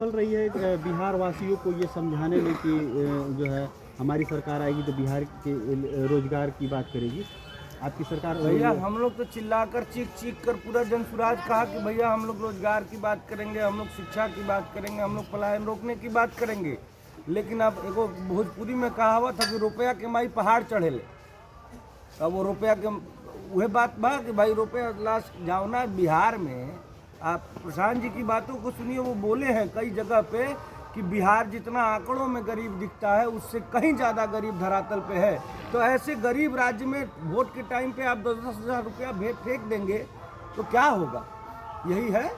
चल रही है बिहार वासियों को ये समझाने में कि जो है हमारी सरकार आएगी तो बिहार के रोजगार की बात करेगी। आपकी सरकार भैया हम लोग तो चिल्लाकर चीख कर पूरा जनसुराज कहा कि भैया हम लोग रोजगार की बात करेंगे, हम लोग शिक्षा की बात करेंगे, हम लोग पलायन रोकने की बात करेंगे। लेकिन अब एगो भोजपुरी में कहावत है कि रुपया के माई पहाड़ चढ़ेले। अब वो रुपया के वह बात बा कि भाई रुपया लाश जाओ ना। बिहार में आप प्रशांत जी की बातों को सुनिए, वो बोले हैं कई जगह पे कि बिहार जितना आंकड़ों में गरीब दिखता है उससे कहीं ज़्यादा गरीब धरातल पे है। तो ऐसे गरीब राज्य में वोट के टाइम पे आप 10-10 हज़ार रुपया फेंक देंगे तो क्या होगा? यही है।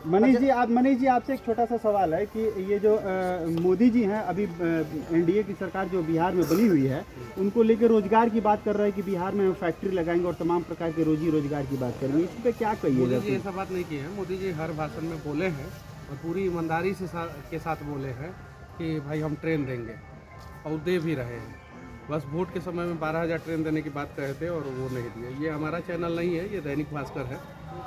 मनीष जी आपसे एक छोटा सा सवाल है कि ये जो मोदी जी हैं अभी एनडीए की सरकार जो बिहार में बनी हुई है उनको लेकर रोजगार की बात कर रहे हैं कि बिहार में हम फैक्ट्री लगाएंगे और तमाम प्रकार के रोजी रोजगार की बात करेंगे। इस पर क्या कहिएगा? मोदी जी ऐसा बात नहीं की है। मोदी जी हर भाषण में बोले हैं और पूरी ईमानदारी के साथ बोले हैं कि भाई हम ट्रेन देंगे और दे भी रहे हैं। बस वोट के समय में 12,000 ट्रेन देने की बात कहे थे और वो नहीं दिए। ये हमारा चैनल नहीं है, ये दैनिक भास्कर है।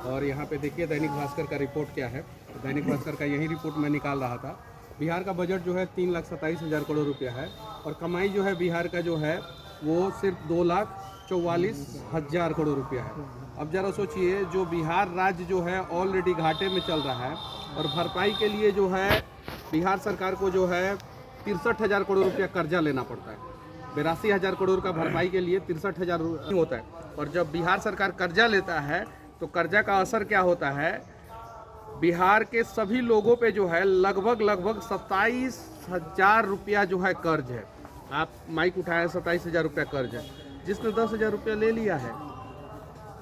और यहाँ पे देखिए दैनिक भास्कर का रिपोर्ट क्या है। दैनिक भास्कर का यही रिपोर्ट मैं निकाल रहा था। बिहार का बजट जो है 3,27,000 करोड़ रुपया है और कमाई जो है बिहार का जो है वो सिर्फ 2,44,000 करोड़ रुपया है। अब ज़रा सोचिए, जो बिहार राज्य जो है ऑलरेडी घाटे में चल रहा है और भरपाई के लिए जो है बिहार सरकार को जो है 63,000 करोड़ रुपया कर्जा लेना पड़ता है। 82,000 करोड़ का भरपाई के लिए 63,000 होता है। और जब बिहार सरकार कर्जा लेता है तो कर्जा का असर क्या होता है? बिहार के सभी लोगों पे जो है लगभग 27,000 रुपया जो है कर्ज है। आप माइक उठाए 27,000 रुपया कर्ज है। जिसने 10,000 रुपया ले लिया है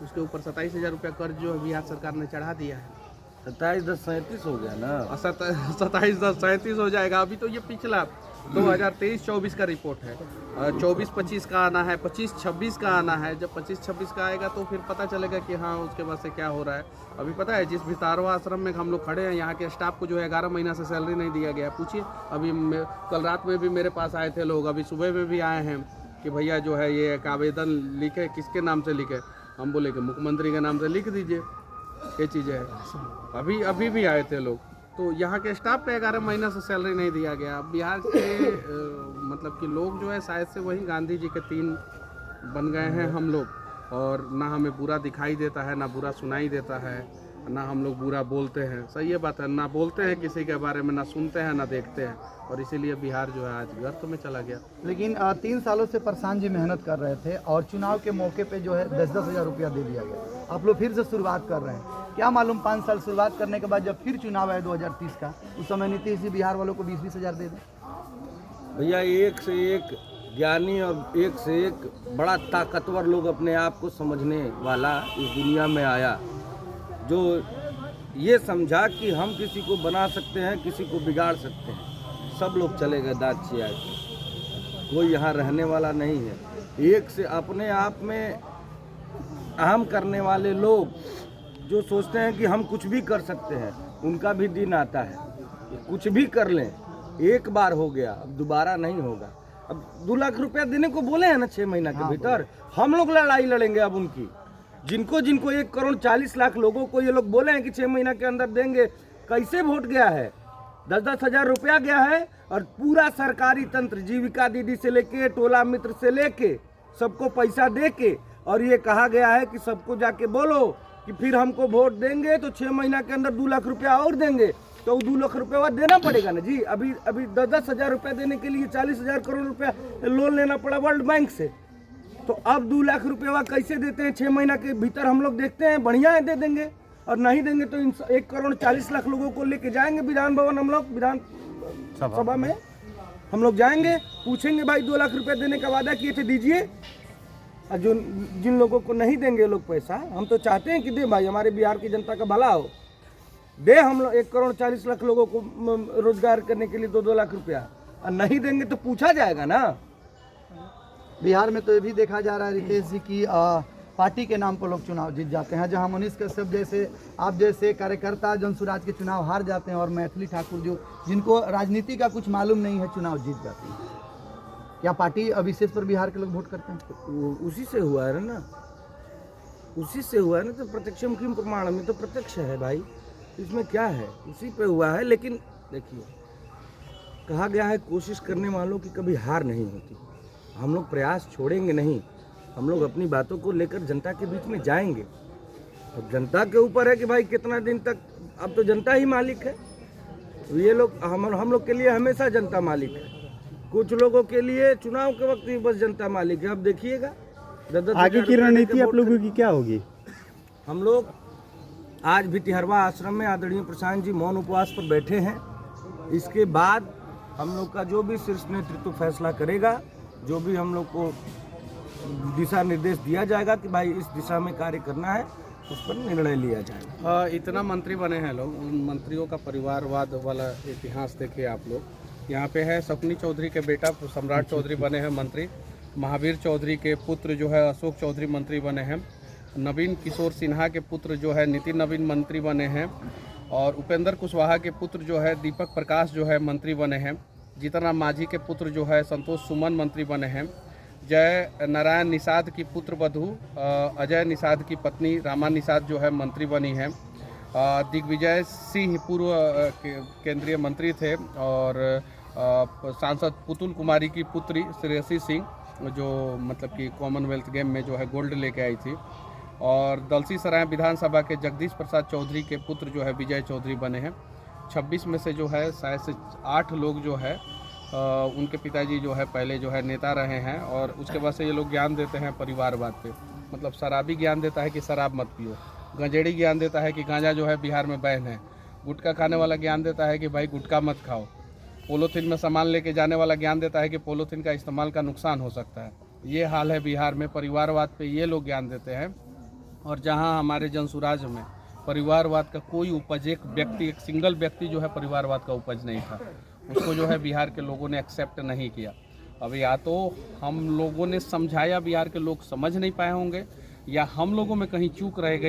उसके ऊपर 27,000 रुपया कर्ज जो है बिहार सरकार ने चढ़ा दिया है। 27-10-37 हो गया ना। 27-10-37 हो जाएगा। अभी तो ये पिछला 2023-24 का रिपोर्ट है। 24-25 का आना है, 25-26 का आना है। जब 25-26 का आएगा तो फिर पता चलेगा कि हाँ उसके बाद से क्या हो रहा है। अभी पता है जिस भितारवा आश्रम में हम लोग खड़े हैं, यहाँ के स्टाफ को जो है 11 महीना से सैलरी नहीं दिया गया। पूछिए, अभी कल रात में भी मेरे पास आए थे लोग, अभी सुबह में भी आए हैं कि भैया जो है ये एक आवेदन लिखे, किसके नाम से लिखे? हम बोले कि मुख्यमंत्री के नाम से लिख दीजिए। ये चीज़ें है। अभी भी आए थे लोग। तो यहाँ के स्टाफ पे 11 महीना से सैलरी नहीं दिया गया। बिहार के मतलब कि लोग जो है शायद से वही गांधी जी के 3 बन गए हैं हम लोग। और ना हमें बुरा दिखाई देता है, ना बुरा सुनाई देता है, ना हम लोग बुरा बोलते हैं। सही ये बात है, ना बोलते हैं किसी के बारे में, ना सुनते हैं, ना देखते हैं। और इसीलिए बिहार जो है आज गर्त में चला गया। लेकिन 3 सालों से प्रशांत जी मेहनत कर रहे थे और चुनाव के मौके पे जो है 10-10 हज़ार रुपया दे दिया गया। आप लोग फिर से शुरुआत कर रहे हैं। क्या मालूम 5 साल शुरुआत करने के बाद जब फिर चुनाव आए 2030 का, उस समय नीतीश जी बिहार वालों को 20-20 हज़ार दे दें। भैया एक से एक ज्ञानी और एक से एक बड़ा ताकतवर लोग अपने आप को समझने वाला इस दुनिया में आया, जो ये समझा कि हम किसी को बना सकते हैं, किसी को बिगाड़ सकते हैं। सब लोग चले गए दाँत चिया के। कोई यहाँ रहने वाला नहीं है। एक से अपने आप में अहम करने वाले लोग जो सोचते हैं कि हम कुछ भी कर सकते हैं, उनका भी दिन आता है। कुछ भी कर लें, एक बार हो गया, अब दोबारा नहीं होगा। अब 2 लाख रुपया देने को बोले हैं ना 6 महीना के भीतर। हम लोग लड़ाई लड़ेंगे अब उनकी। जिनको 1,40,00,000 लोगों को ये लोग बोले हैं कि 6 महीना के अंदर देंगे। कैसे वोट गया है? 10-10 हज़ार रुपया गया है और पूरा सरकारी तंत्र, जीविका दीदी से लेके टोला मित्र से लेके सबको पैसा दे के, और ये कहा गया है कि सबको जाके बोलो कि फिर हमको वोट देंगे तो 6 महीना के अंदर 2 लाख रुपया और देंगे। तो 2 लाख रुपया देना पड़ेगा ना जी। अभी 10-10 हज़ार रुपया देने के लिए 40,000 करोड़ रुपया लोन लेना पड़ा वर्ल्ड बैंक से। तो अब 2 लाख रुपया कैसे देते हैं? 6 महीना के भीतर हम लोग देखते हैं, बढ़िया है दे देंगे। और नहीं देंगे तो 1,40,00,000 लोगों को लेके जाएंगे विधान भवन। हम लोग विधान सभा में हम लोग जाएंगे, पूछेंगे भाई 2 लाख रुपया देने का वादा किए थे, दीजिए। और जिन लोगों को नहीं देंगे लोग पैसा, हम तो चाहते हैं कि दे भाई, हमारे बिहार की जनता का भला हो, दे हम लोग 1,40,00,000 लोगों को रोजगार करने के लिए 2-2 लाख रुपया। और नहीं देंगे तो पूछा जाएगा ना। बिहार में तो ये भी देखा जा रहा है रितेश जी की पार्टी के नाम पर लोग चुनाव जीत जाते हैं। जहां मनीष कश्यप जैसे, आप जैसे कार्यकर्ता जनसुराज के चुनाव हार जाते हैं और मैथिली ठाकुर जो जिनको राजनीति का कुछ मालूम नहीं है चुनाव जीत जाते हैं। क्या पार्टी अविशेष पर बिहार के लोग वोट करते हैं? उसी से हुआ है ना, उसी से हुआ है ना। तो प्रत्यक्षम किम प्रमाणम, में तो प्रत्यक्ष है भाई। इसमें क्या है, उसी पे हुआ है। लेकिन देखिए, कहा गया है कोशिश करने वालों की कभी हार नहीं होती। हम लोग प्रयास छोड़ेंगे नहीं, हम लोग अपनी बातों को लेकर जनता के बीच में जाएंगे। अब जनता के ऊपर है कि भाई कितना दिन तक, अब तो जनता ही मालिक है। ये लोग हम लोग के लिए हमेशा जनता मालिक है, कुछ लोगों के लिए चुनाव के वक्त ही बस जनता मालिक है। अब देखिएगा आगे की रणनीति आप लोगों की क्या होगी? हम लोग आज भी तिहरवा आश्रम में आदरणीय प्रशांत जी मौन उपवास पर बैठे हैं। इसके बाद हम लोग का जो भी शीर्ष नेतृत्व फैसला करेगा, जो भी हम लोग को दिशा निर्देश दिया जाएगा कि भाई इस दिशा में कार्य करना है, उस पर निर्णय लिया जाएगा। इतना मंत्री बने हैं लोग, उन मंत्रियों का परिवारवाद वाला इतिहास देखिए आप लोग। यहाँ पे है शकुनी चौधरी के बेटा सम्राट चौधरी बने हैं मंत्री, महावीर चौधरी के पुत्र जो है अशोक चौधरी मंत्री बने हैं, नवीन किशोर सिन्हा के पुत्र जो है नितिन नवीन मंत्री बने हैं, और उपेंद्र कुशवाहा के पुत्र जो है दीपक प्रकाश जो है मंत्री बने हैं, जीतनराम मांझी के पुत्र जो है संतोष सुमन मंत्री बने हैं, जय नारायण निषाद की पुत्र वधू अजय निषाद की पत्नी रामा निषाद जो है मंत्री बनी है, दिग्विजय सिंह पूर्व केंद्रीय मंत्री थे, और सांसद पुतुल कुमारी की पुत्री श्रेयसी सिंह जो मतलब कि कॉमनवेल्थ गेम में जो है गोल्ड लेके आई थी, और दलसीसराय विधानसभा के जगदीश प्रसाद चौधरी के पुत्र जो है विजय चौधरी बने हैं। 26 में से जो है शायद से 8 लोग जो है उनके पिताजी जो है पहले जो है नेता रहे हैं, और उसके बाद से ये लोग ज्ञान देते हैं परिवारवाद पे। मतलब शराबी ज्ञान देता है कि शराब मत पियो, गंजेड़ी ज्ञान देता है कि गांजा जो है बिहार में बैन है, गुटखा खाने वाला ज्ञान देता है कि भाई गुटखा मत खाओ, पोलोथीन में सामान लेके जाने वाला ज्ञान देता है कि पोलोथीन का इस्तेमाल का नुकसान हो सकता है। ये हाल है बिहार में, परिवारवाद पे ये लोग ज्ञान देते हैं। और जहाँ हमारे जनसुराज में परिवारवाद का कोई उपज, एक व्यक्ति, एक सिंगल व्यक्ति जो है परिवारवाद का उपज नहीं था, उसको जो है बिहार के लोगों ने एक्सेप्ट नहीं किया। अब या तो हम लोगों ने समझाया, बिहार के लोग समझ नहीं पाए होंगे, या हम लोगों में कहीं चूक रह गई।